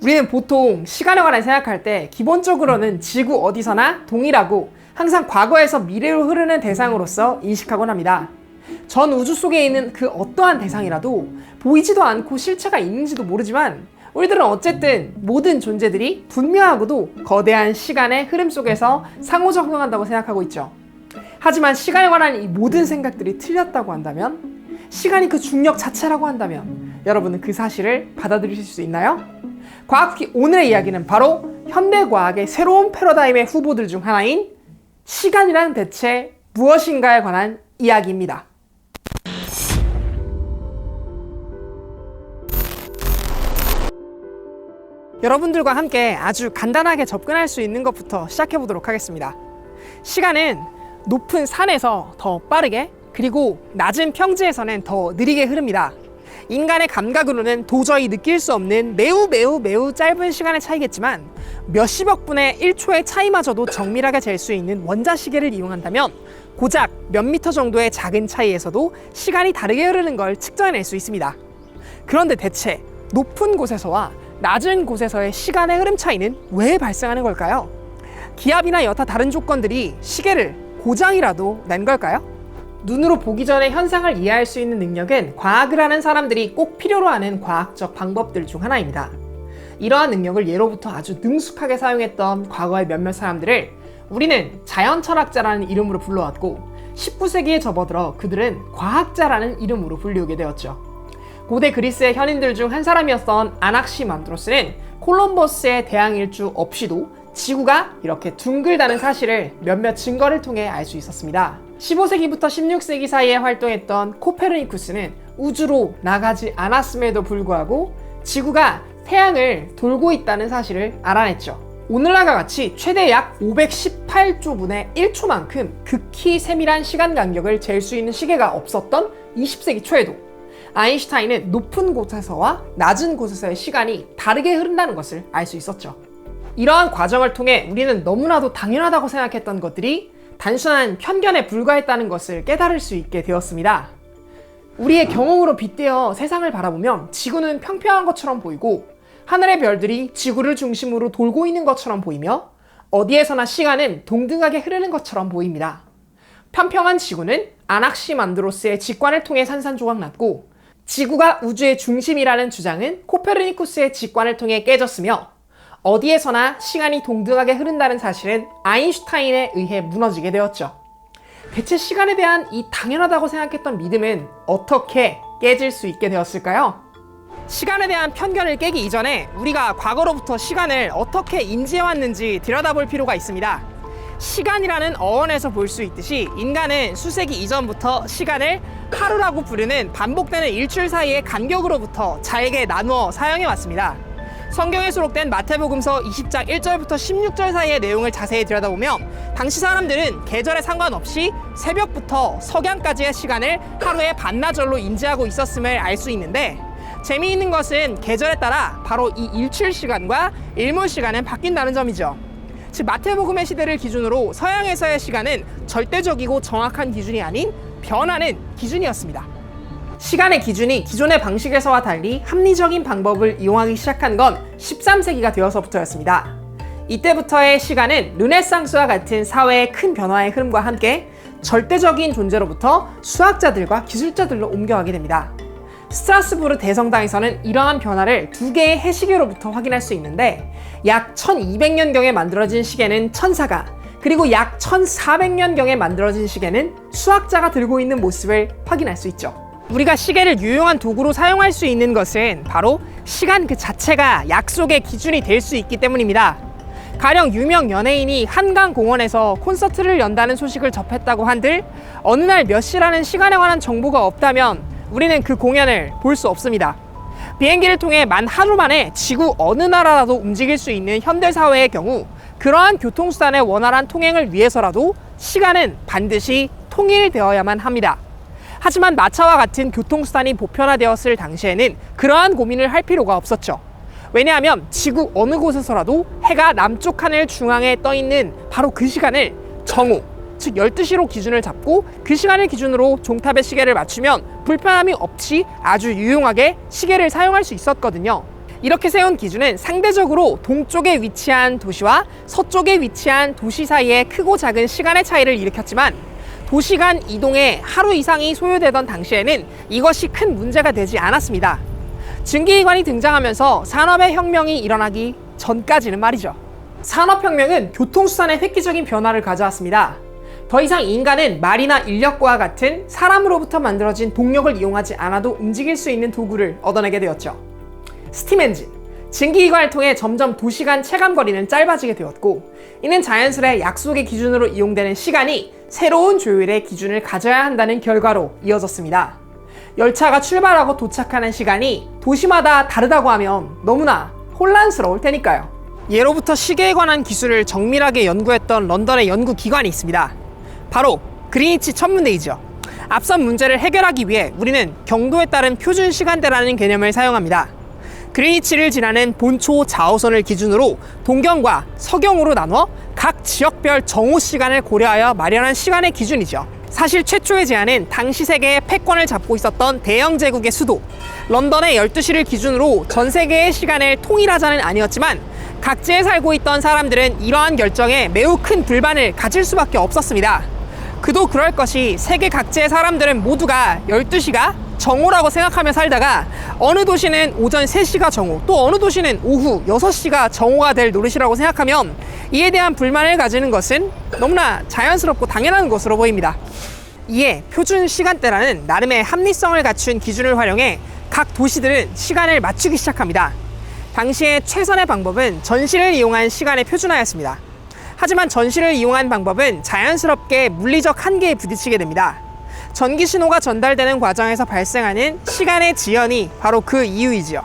우리는 보통 시간에 관해 생각할 때 기본적으로는 지구 어디서나 동일하고 항상 과거에서 미래로 흐르는 대상으로서 인식하곤 합니다. 전 우주 속에 있는 그 어떠한 대상이라도 보이지도 않고 실체가 있는지도 모르지만 우리들은 어쨌든 모든 존재들이 분명하고도 거대한 시간의 흐름 속에서 상호작용한다고 생각하고 있죠. 하지만 시간에 관한 이 모든 생각들이 틀렸다고 한다면, 시간이 그 중력 자체라고 한다면 여러분은 그 사실을 받아들이실 수 있나요? 과학쿠키 오늘의 이야기는 바로 현대과학의 새로운 패러다임의 후보들 중 하나인 시간이란 대체 무엇인가에 관한 이야기입니다. 여러분들과 함께 아주 간단하게 접근할 수 있는 것부터 시작해 보도록 하겠습니다. 시간은 높은 산에서 더 빠르게, 그리고 낮은 평지에서는 더 느리게 흐릅니다. 인간의 감각으로는 도저히 느낄 수 없는 매우 짧은 시간의 차이겠지만 몇십억 분의 1초의 차이마저도 정밀하게 잴 수 있는 원자시계를 이용한다면 고작 몇 미터 정도의 작은 차이에서도 시간이 다르게 흐르는 걸 측정해낼 수 있습니다. 그런데 대체 높은 곳에서와 낮은 곳에서의 시간의 흐름 차이는 왜 발생하는 걸까요? 기압이나 여타 다른 조건들이 시계를 고장이라도 낸 걸까요? 눈으로 보기 전에 현상을 이해할 수 있는 능력은 과학을 하는 사람들이 꼭 필요로 하는 과학적 방법들 중 하나입니다. 이러한 능력을 예로부터 아주 능숙하게 사용했던 과거의 몇몇 사람들을 우리는 자연철학자라는 이름으로 불러왔고, 19세기에 접어들어 그들은 과학자라는 이름으로 불리우게 되었죠. 고대 그리스의 현인들 중 한 사람이었던 아낙시만드로스는 콜럼버스의 대항 일주 없이도 지구가 이렇게 둥글다는 사실을 몇몇 증거를 통해 알 수 있었습니다. 15세기부터 16세기 사이에 활동했던 코페르니쿠스는 우주로 나가지 않았음에도 불구하고 지구가 태양을 돌고 있다는 사실을 알아냈죠. 오늘날과 같이 최대 약 518조 분의 1초만큼 극히 세밀한 시간 간격을 잴 수 있는 시계가 없었던 20세기 초에도 아인슈타인은 높은 곳에서와 낮은 곳에서의 시간이 다르게 흐른다는 것을 알 수 있었죠. 이러한 과정을 통해 우리는 너무나도 당연하다고 생각했던 것들이 단순한 편견에 불과했다는 것을 깨달을 수 있게 되었습니다. 우리의 경험으로 빗대어 세상을 바라보면 지구는 평평한 것처럼 보이고 하늘의 별들이 지구를 중심으로 돌고 있는 것처럼 보이며 어디에서나 시간은 동등하게 흐르는 것처럼 보입니다. 평평한 지구는 아낙시만드로스의 직관을 통해 산산조각났고, 지구가 우주의 중심이라는 주장은 코페르니쿠스의 직관을 통해 깨졌으며, 어디에서나 시간이 동등하게 흐른다는 사실은 아인슈타인에 의해 무너지게 되었죠. 대체 시간에 대한 이 당연하다고 생각했던 믿음은 어떻게 깨질 수 있게 되었을까요? 시간에 대한 편견을 깨기 이전에 우리가 과거로부터 시간을 어떻게 인지해왔는지 들여다볼 필요가 있습니다. 시간이라는 어원에서 볼 수 있듯이 인간은 수세기 이전부터 시간을 하루라고 부르는 반복되는 일주일 사이의 간격으로부터 잘게 나누어 사용해왔습니다. 성경에 수록된 마태복음서 20장 1절부터 16절 사이의 내용을 자세히 들여다보면 당시 사람들은 계절에 상관없이 새벽부터 석양까지의 시간을 하루의 반나절로 인지하고 있었음을 알 수 있는데, 재미있는 것은 계절에 따라 바로 이 일출 시간과 일몰 시간은 바뀐다는 점이죠. 즉 마태복음의 시대를 기준으로 서양에서의 시간은 절대적이고 정확한 기준이 아닌 변하는 기준이었습니다. 시간의 기준이 기존의 방식에서와 달리 합리적인 방법을 이용하기 시작한 건 13세기가 되어서부터였습니다. 이때부터의 시간은 르네상스와 같은 사회의 큰 변화의 흐름과 함께 절대적인 존재로부터 수학자들과 기술자들로 옮겨가게 됩니다. 스트라스부르 대성당에서는 이러한 변화를 두 개의 해시계로부터 확인할 수 있는데, 약 1200년경에 만들어진 시계는 천사가, 그리고 약 1400년경에 만들어진 시계는 수학자가 들고 있는 모습을 확인할 수 있죠. 우리가 시계를 유용한 도구로 사용할 수 있는 것은 바로 시간 그 자체가 약속의 기준이 될 수 있기 때문입니다. 가령 유명 연예인이 한강공원에서 콘서트를 연다는 소식을 접했다고 한들 어느 날 몇 시라는 시간에 관한 정보가 없다면 우리는 그 공연을 볼 수 없습니다. 비행기를 통해 만 하루 만에 지구 어느 나라라도 움직일 수 있는 현대사회의 경우 그러한 교통수단의 원활한 통행을 위해서라도 시간은 반드시 통일되어야만 합니다. 하지만 마차와 같은 교통수단이 보편화되었을 당시에는 그러한 고민을 할 필요가 없었죠. 왜냐하면 지구 어느 곳에서라도 해가 남쪽 하늘 중앙에 떠있는 바로 그 시간을 정오, 즉 12시로 기준을 잡고 그 시간을 기준으로 종탑의 시계를 맞추면 불편함이 없이 아주 유용하게 시계를 사용할 수 있었거든요. 이렇게 세운 기준은 상대적으로 동쪽에 위치한 도시와 서쪽에 위치한 도시 사이의 크고 작은 시간의 차이를 일으켰지만 도시 간 이동에 하루 이상이 소요되던 당시에는 이것이 큰 문제가 되지 않았습니다. 증기기관이 등장하면서 산업의 혁명이 일어나기 전까지는 말이죠. 산업혁명은 교통수단에 획기적인 변화를 가져왔습니다. 더 이상 인간은 말이나 인력과 같은 사람으로부터 만들어진 동력을 이용하지 않아도 움직일 수 있는 도구를 얻어내게 되었죠. 스팀 엔진, 증기기관을 통해 점점 도시 간 체감거리는 짧아지게 되었고, 이는 자연스레 약속의 기준으로 이용되는 시간이 새로운 조율의 기준을 가져야 한다는 결과로 이어졌습니다. 열차가 출발하고 도착하는 시간이 도시마다 다르다고 하면 너무나 혼란스러울 테니까요. 예로부터 시계에 관한 기술을 정밀하게 연구했던 런던의 연구기관이 있습니다. 바로 그리니치 천문대이죠. 앞선 문제를 해결하기 위해 우리는 경도에 따른 표준 시간대라는 개념을 사용합니다. 그리니치를 지나는 본초 좌우선을 기준으로 동경과 서경으로 나눠 각 지역별 정오 시간을 고려하여 마련한 시간의 기준이죠. 사실 최초의 제안은 당시 세계의 패권을 잡고 있었던 대영 제국의 수도 런던의 12시를 기준으로 전 세계의 시간을 통일하자는 아니었지만, 각지에 살고 있던 사람들은 이러한 결정에 매우 큰 불만을 가질 수밖에 없었습니다. 그도 그럴 것이, 세계 각지의 사람들은 모두가 12시가 정오라고 생각하며 살다가 어느 도시는 오전 3시가 정오, 또 어느 도시는 오후 6시가 정오가 될 노릇이라고 생각하면 이에 대한 불만을 가지는 것은 너무나 자연스럽고 당연한 것으로 보입니다. 이에 표준 시간대라는 나름의 합리성을 갖춘 기준을 활용해 각 도시들은 시간을 맞추기 시작합니다. 당시의 최선의 방법은 전시를 이용한 시간의 표준화였습니다. 하지만 전시를 이용한 방법은 자연스럽게 물리적 한계에 부딪히게 됩니다. 전기 신호가 전달되는 과정에서 발생하는 시간의 지연이 바로 그 이유이지요.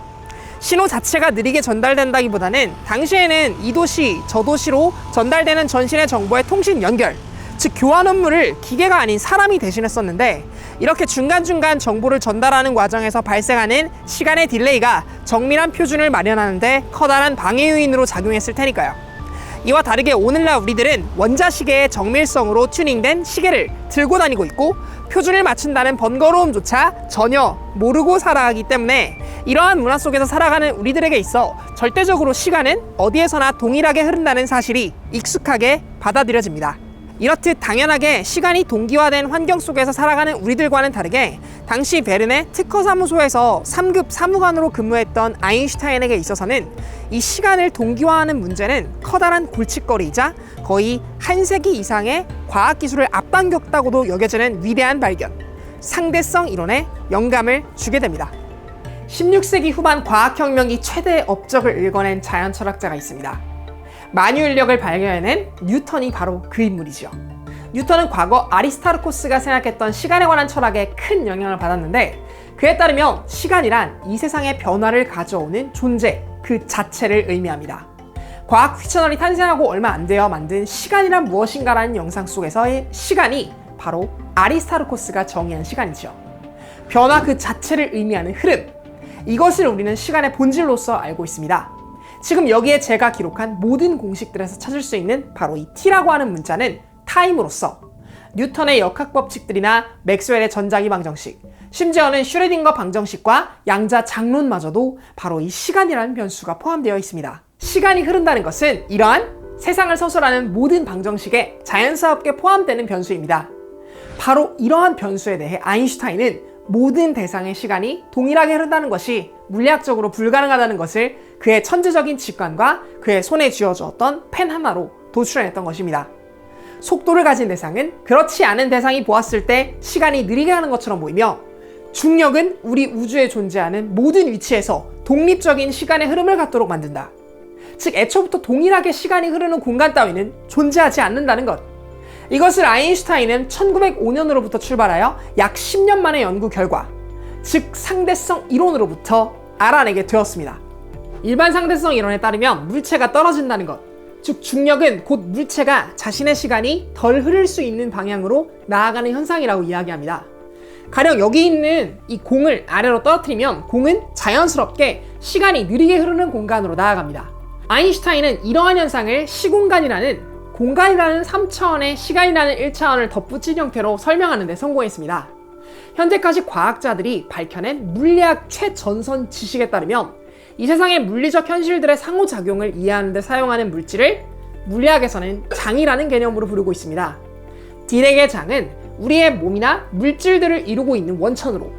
신호 자체가 느리게 전달된다기보다는 당시에는 이 도시, 저 도시로 전달되는 전신의 정보의 통신 연결, 즉 교환 업무를 기계가 아닌 사람이 대신했었는데, 이렇게 중간중간 정보를 전달하는 과정에서 발생하는 시간의 딜레이가 정밀한 표준을 마련하는 데 커다란 방해 요인으로 작용했을 테니까요. 이와 다르게 오늘날 우리들은 원자시계의 정밀성으로 튜닝된 시계를 들고 다니고 있고, 표준을 맞춘다는 번거로움조차 전혀 모르고 살아가기 때문에 이러한 문화 속에서 살아가는 우리들에게 있어 절대적으로 시간은 어디에서나 동일하게 흐른다는 사실이 익숙하게 받아들여집니다. 이렇듯 당연하게 시간이 동기화된 환경 속에서 살아가는 우리들과는 다르게, 당시 베른의 특허사무소에서 3급 사무관으로 근무했던 아인슈타인에게 있어서는 이 시간을 동기화하는 문제는 커다란 골칫거리이자 거의 한 세기 이상의 과학기술을 앞당겼다고도 여겨지는 위대한 발견, 상대성 이론에 영감을 주게 됩니다. 16세기 후반 과학혁명이 최대의 업적을 일궈낸 자연철학자가 있습니다. 만유인력을 발견해낸 뉴턴이 바로 그 인물이죠. 뉴턴은 과거 아리스타르코스가 생각했던 시간에 관한 철학에 큰 영향을 받았는데, 그에 따르면 시간이란 이 세상의 변화를 가져오는 존재 그 자체를 의미합니다. 과학 퀴처널이 탄생하고 얼마 안 되어 만든 시간이란 무엇인가라는 영상 속에서의 시간이 바로 아리스타르코스가 정의한 시간이죠. 변화 그 자체를 의미하는 흐름, 이것을 우리는 시간의 본질로서 알고 있습니다. 지금 여기에 제가 기록한 모든 공식들에서 찾을 수 있는 바로 이 t라고 하는 문자는 타임으로서 뉴턴의 역학법칙들이나 맥스웰의 전자기 방정식, 심지어는 슈레딩거 방정식과 양자 장론마저도 바로 이 시간이라는 변수가 포함되어 있습니다. 시간이 흐른다는 것은 이러한 세상을 서술하는 모든 방정식에 자연스럽게 포함되는 변수입니다. 바로 이러한 변수에 대해 아인슈타인은 모든 대상의 시간이 동일하게 흐른다는 것이 물리학적으로 불가능하다는 것을 그의 천재적인 직관과 그의 손에 쥐어주었던 펜 하나로 도출해냈던 것입니다. 속도를 가진 대상은 그렇지 않은 대상이 보았을 때 시간이 느리게 하는 것처럼 보이며, 중력은 우리 우주에 존재하는 모든 위치에서 독립적인 시간의 흐름을 갖도록 만든다. 즉 애초부터 동일하게 시간이 흐르는 공간 따위는 존재하지 않는다는 것. 이것을 아인슈타인은 1905년으로부터 출발하여 약 10년 만의 연구 결과, 즉 상대성 이론으로부터 알아내게 되었습니다. 일반 상대성 이론에 따르면 물체가 떨어진다는 것, 즉 중력은 곧 물체가 자신의 시간이 덜 흐를 수 있는 방향으로 나아가는 현상이라고 이야기합니다. 가령 여기 있는 이 공을 아래로 떨어뜨리면 공은 자연스럽게 시간이 느리게 흐르는 공간으로 나아갑니다. 아인슈타인은 이러한 현상을 시공간이라는, 공간이라는 3차원에 시간이라는 1차원을 덧붙인 형태로 설명하는 데 성공했습니다. 현재까지 과학자들이 밝혀낸 물리학 최전선 지식에 따르면 이 세상의 물리적 현실들의 상호작용을 이해하는 데 사용하는 물질을 물리학에서는 장이라는 개념으로 부르고 있습니다. 딜렉의 장은 우리의 몸이나 물질들을 이루고 있는 원천으로,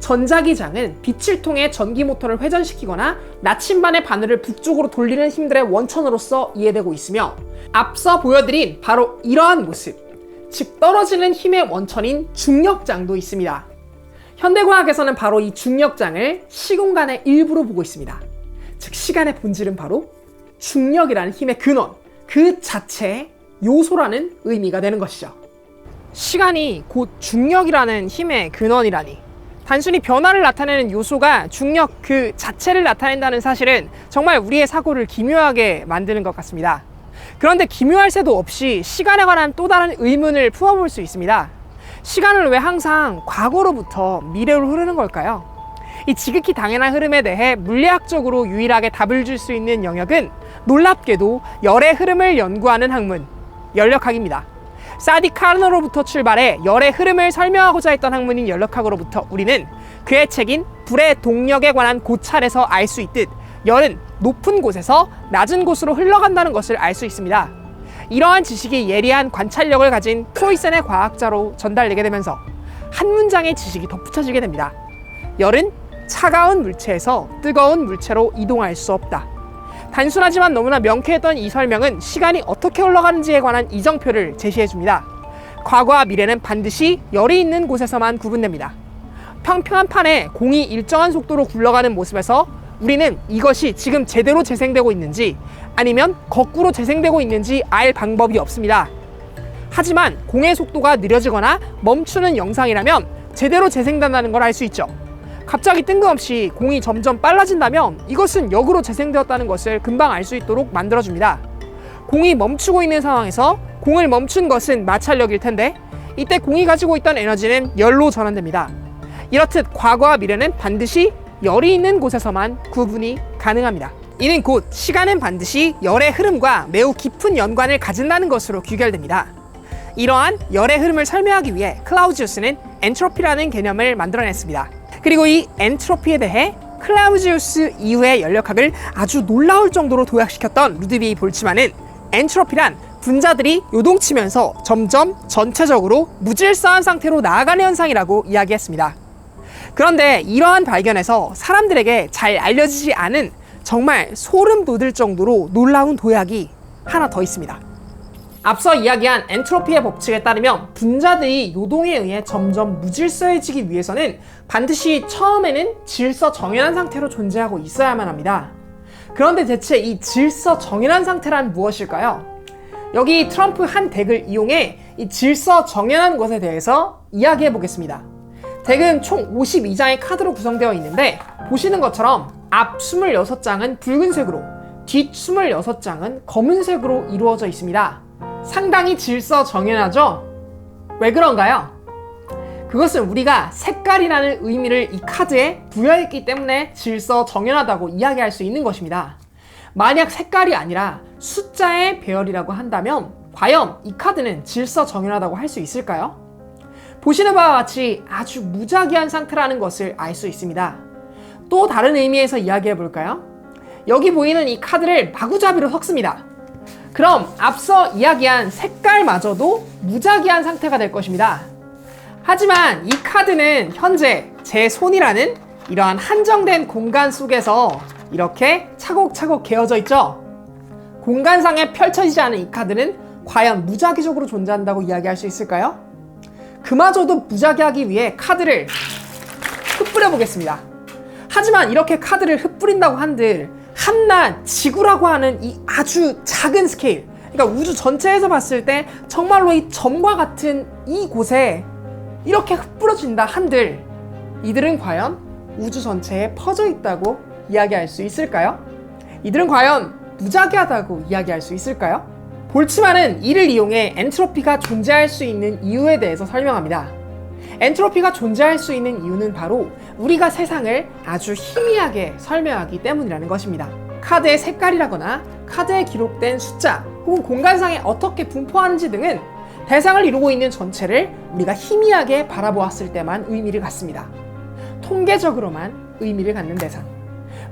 전자기 장은 빛을 통해 전기 모터를 회전시키거나 나침반의 바늘을 북쪽으로 돌리는 힘들의 원천으로서 이해되고 있으며, 앞서 보여드린 바로 이러한 모습, 즉 떨어지는 힘의 원천인 중력장도 있습니다. 현대과학에서는 바로 이 중력장을 시공간의 일부로 보고 있습니다. 즉 시간의 본질은 바로 중력이라는 힘의 근원, 그 자체의 요소라는 의미가 되는 것이죠. 시간이 곧 중력이라는 힘의 근원이라니, 단순히 변화를 나타내는 요소가 중력 그 자체를 나타낸다는 사실은 정말 우리의 사고를 기묘하게 만드는 것 같습니다. 그런데 기묘할 새도 없이 시간에 관한 또 다른 의문을 품어볼 수 있습니다. 시간은 왜 항상 과거로부터 미래로 흐르는 걸까요? 이 지극히 당연한 흐름에 대해 물리학적으로 유일하게 답을 줄 수 있는 영역은 놀랍게도 열의 흐름을 연구하는 학문, 열역학입니다. 사디 카르노로부터 출발해 열의 흐름을 설명하고자 했던 학문인 열역학으로부터 우리는 그의 책인 불의 동력에 관한 고찰에서 알 수 있듯 열은 높은 곳에서 낮은 곳으로 흘러간다는 것을 알 수 있습니다. 이러한 지식이 예리한 관찰력을 가진 프로이센의 과학자로 전달되게 되면서 한 문장의 지식이 덧붙여지게 됩니다. 열은 차가운 물체에서 뜨거운 물체로 이동할 수 없다. 단순하지만 너무나 명쾌했던 이 설명은 시간이 어떻게 흘러가는지에 관한 이정표를 제시해줍니다. 과거와 미래는 반드시 열이 있는 곳에서만 구분됩니다. 평평한 판에 공이 일정한 속도로 굴러가는 모습에서 우리는 이것이 지금 제대로 재생되고 있는지 아니면 거꾸로 재생되고 있는지 알 방법이 없습니다. 하지만 공의 속도가 느려지거나 멈추는 영상이라면 제대로 재생된다는 걸 알 수 있죠. 갑자기 뜬금없이 공이 점점 빨라진다면 이것은 역으로 재생되었다는 것을 금방 알 수 있도록 만들어줍니다. 공이 멈추고 있는 상황에서 공을 멈춘 것은 마찰력일 텐데 이때 공이 가지고 있던 에너지는 열로 전환됩니다. 이렇듯 과거와 미래는 반드시 열이 있는 곳에서만 구분이 가능합니다. 이는 곧 시간은 반드시 열의 흐름과 매우 깊은 연관을 가진다는 것으로 귀결됩니다. 이러한 열의 흐름을 설명하기 위해 클라우지우스는 엔트로피라는 개념을 만들어냈습니다. 그리고 이 엔트로피에 대해 클라우지우스 이후의 열역학을 아주 놀라울 정도로 도약시켰던 루드비히 볼츠만은 엔트로피란 분자들이 요동치면서 점점 전체적으로 무질서한 상태로 나아가는 현상이라고 이야기했습니다. 그런데 이러한 발견에서 사람들에게 잘 알려지지 않은 정말 소름 돋을 정도로 놀라운 도약이 하나 더 있습니다. 앞서 이야기한 엔트로피의 법칙에 따르면 분자들이 요동에 의해 점점 무질서해지기 위해서는 반드시 처음에는 질서 정연한 상태로 존재하고 있어야만 합니다. 그런데 대체 이 질서 정연한 상태란 무엇일까요? 여기 트럼프 한 덱을 이용해 이 질서 정연한 것에 대해서 이야기해 보겠습니다. 덱은 총 52장의 카드로 구성되어 있는데 보시는 것처럼 앞 26장은 붉은색으로, 뒷 26장은 검은색으로 이루어져 있습니다. 상당히 질서 정연하죠? 왜 그런가요? 그것은 우리가 색깔이라는 의미를 이 카드에 부여했기 때문에 질서 정연하다고 이야기할 수 있는 것입니다. 만약 색깔이 아니라 숫자의 배열이라고 한다면 과연 이 카드는 질서 정연하다고 할 수 있을까요? 보시는 바와 같이 아주 무작위한 상태라는 것을 알 수 있습니다. 또 다른 의미에서 이야기해 볼까요? 여기 보이는 이 카드를 마구잡이로 섞습니다. 그럼 앞서 이야기한 색깔마저도 무작위한 상태가 될 것입니다. 하지만 이 카드는 현재 제 손이라는 이러한 한정된 공간 속에서 이렇게 차곡차곡 개어져 있죠? 공간상에 펼쳐지지 않은 이 카드는 과연 무작위적으로 존재한다고 이야기할 수 있을까요? 그마저도 무작위하기 위해 카드를 흩뿌려 보겠습니다. 하지만 이렇게 카드를 흩뿌린다고 한들 한낱 지구라고 하는 이 아주 작은 스케일, 그러니까 우주 전체에서 봤을 때 정말로 이 점과 같은 이 곳에 이렇게 흩뿌려진다 한들 이들은 과연 우주 전체에 퍼져 있다고 이야기할 수 있을까요? 이들은 과연 무작위하다고 이야기할 수 있을까요? 볼츠만은 이를 이용해 엔트로피가 존재할 수 있는 이유에 대해서 설명합니다. 엔트로피가 존재할 수 있는 이유는 바로 우리가 세상을 아주 희미하게 설명하기 때문이라는 것입니다. 카드의 색깔이라거나 카드에 기록된 숫자 혹은 공간상에 어떻게 분포하는지 등은 대상을 이루고 있는 전체를 우리가 희미하게 바라보았을 때만 의미를 갖습니다. 통계적으로만 의미를 갖는 대상.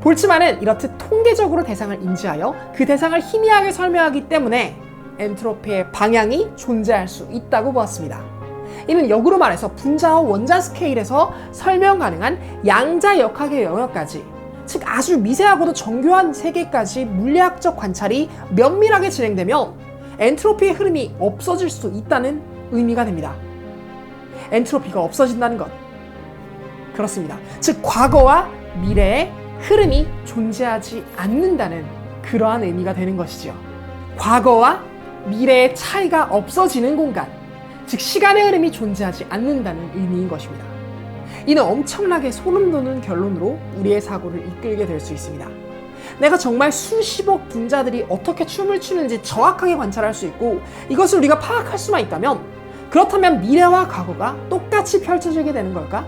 볼츠만은 이렇듯 통계적으로 대상을 인지하여 그 대상을 희미하게 설명하기 때문에 엔트로피의 방향이 존재할 수 있다고 보았습니다. 이는 역으로 말해서 분자와 원자 스케일에서 설명 가능한 양자 역학의 영역까지, 즉 아주 미세하고도 정교한 세계까지 물리학적 관찰이 면밀하게 진행되면 엔트로피의 흐름이 없어질 수 있다는 의미가 됩니다. 엔트로피가 없어진다는 것, 그렇습니다. 즉 과거와 미래의 흐름이 존재하지 않는다는 그러한 의미가 되는 것이지요. 과거와 미래의 차이가 없어지는 공간, 즉 시간의 흐름이 존재하지 않는다는 의미인 것입니다. 이는 엄청나게 소름 돋는 결론으로 우리의 사고를 이끌게 될 수 있습니다. 내가 정말 수십억 분자들이 어떻게 춤을 추는지 정확하게 관찰할 수 있고 이것을 우리가 파악할 수만 있다면, 그렇다면 미래와 과거가 똑같이 펼쳐지게 되는 걸까?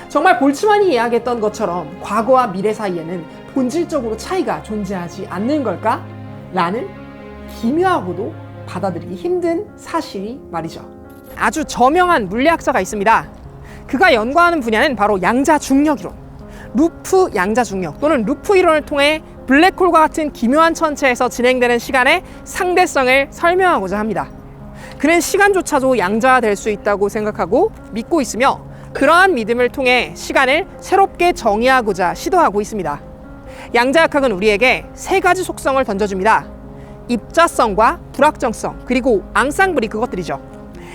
정말 볼츠만이 이야기했던 것처럼 과거와 미래 사이에는 본질적으로 차이가 존재하지 않는 걸까? 라는 기묘하고도 받아들이기 힘든 사실이 말이죠. 아주 저명한 물리학자가 있습니다. 그가 연구하는 분야는 바로 양자중력이론, 루프 양자중력 또는 루프 이론을 통해 블랙홀과 같은 기묘한 천체에서 진행되는 시간의 상대성을 설명하고자 합니다. 그는 시간조차도 양자화될 수 있다고 생각하고 믿고 있으며 그러한 믿음을 통해 시간을 새롭게 정의하고자 시도하고 있습니다. 양자역학은 우리에게 세 가지 속성을 던져줍니다. 입자성과 불확정성, 그리고 앙상블이 그것들이죠.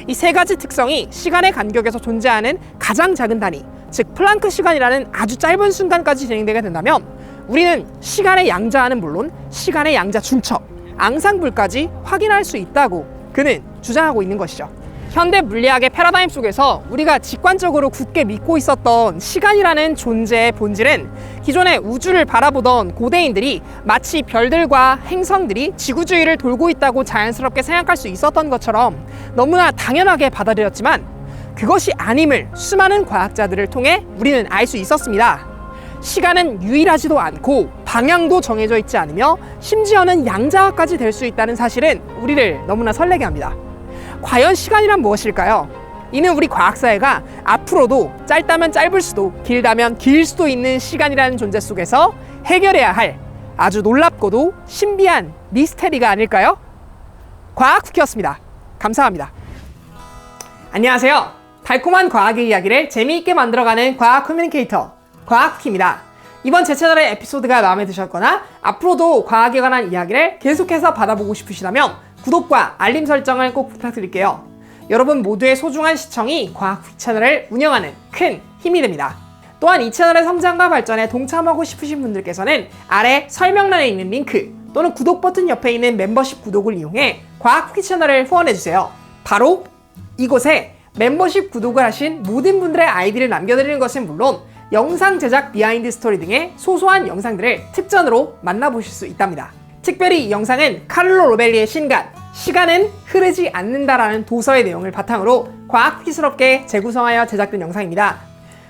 이 세 가지 특성이 시간의 간격에서 존재하는 가장 작은 단위, 즉 플랑크 시간이라는 아주 짧은 순간까지 진행되게 된다면 우리는 시간의 양자화는 물론 시간의 양자 중첩, 앙상블까지 확인할 수 있다고 그는 주장하고 있는 것이죠. 현대 물리학의 패러다임 속에서 우리가 직관적으로 굳게 믿고 있었던 시간이라는 존재의 본질은 기존의 우주를 바라보던 고대인들이 마치 별들과 행성들이 지구주위를 돌고 있다고 자연스럽게 생각할 수 있었던 것처럼 너무나 당연하게 받아들였지만, 그것이 아님을 수많은 과학자들을 통해 우리는 알 수 있었습니다. 시간은 유일하지도 않고 방향도 정해져 있지 않으며 심지어는 양자화까지 될 수 있다는 사실은 우리를 너무나 설레게 합니다. 과연 시간이란 무엇일까요? 이는 우리 과학사회가 앞으로도 짧다면 짧을 수도 길다면 길 수도 있는 시간이라는 존재 속에서 해결해야 할 아주 놀랍고도 신비한 미스테리가 아닐까요? 과학 쿠키였습니다. 감사합니다. 안녕하세요. 달콤한 과학의 이야기를 재미있게 만들어가는 과학 커뮤니케이터 과학 쿠키입니다. 이번 제 채널의 에피소드가 마음에 드셨거나 앞으로도 과학에 관한 이야기를 계속해서 받아보고 싶으시다면 구독과 알림 설정을 꼭 부탁드릴게요. 여러분 모두의 소중한 시청이 과학 쿠키 채널을 운영하는 큰 힘이 됩니다. 또한 이 채널의 성장과 발전에 동참하고 싶으신 분들께서는 아래 설명란에 있는 링크 또는 구독 버튼 옆에 있는 멤버십 구독을 이용해 과학 쿠키 채널을 후원해주세요. 바로 이곳에 멤버십 구독을 하신 모든 분들의 아이디를 남겨드리는 것은 물론 영상 제작 비하인드 스토리 등의 소소한 영상들을 특전으로 만나보실 수 있답니다. 특별히 이 영상은 카를로 로벨리의 신간 시간은 흐르지 않는다라는 도서의 내용을 바탕으로 과학쿠키스럽게 재구성하여 제작된 영상입니다.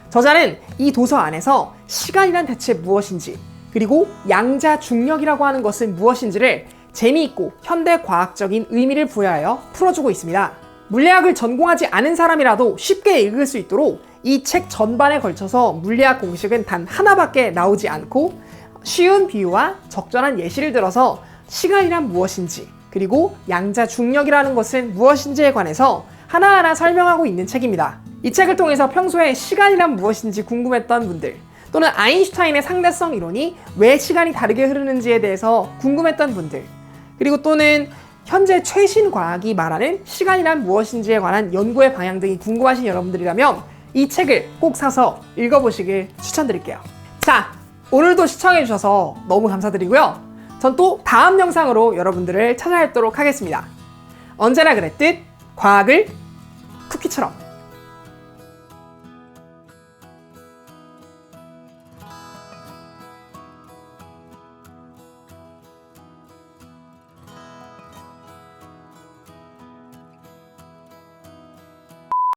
저자는 이 도서 안에서 시간이란 대체 무엇인지, 그리고 양자중력이라고 하는 것은 무엇인지를 재미있고 현대과학적인 의미를 부여하여 풀어주고 있습니다. 물리학을 전공하지 않은 사람이라도 쉽게 읽을 수 있도록 이 책 전반에 걸쳐서 물리학 공식은 단 하나밖에 나오지 않고 쉬운 비유와 적절한 예시를 들어서 시간이란 무엇인지, 그리고 양자중력이라는 것은 무엇인지에 관해서 하나하나 설명하고 있는 책입니다. 이 책을 통해서 평소에 시간이란 무엇인지 궁금했던 분들, 또는 아인슈타인의 상대성 이론이 왜 시간이 다르게 흐르는지에 대해서 궁금했던 분들, 그리고 또는 현재 최신 과학이 말하는 시간이란 무엇인지에 관한 연구의 방향 등이 궁금하신 여러분들이라면 이 책을 꼭 사서 읽어보시길 추천드릴게요. 자, 오늘도 시청해주셔서 너무 감사드리고요. 전 또 다음 영상으로 여러분들을 찾아뵙도록 하겠습니다. 언제나 그랬듯 과학을 쿠키처럼.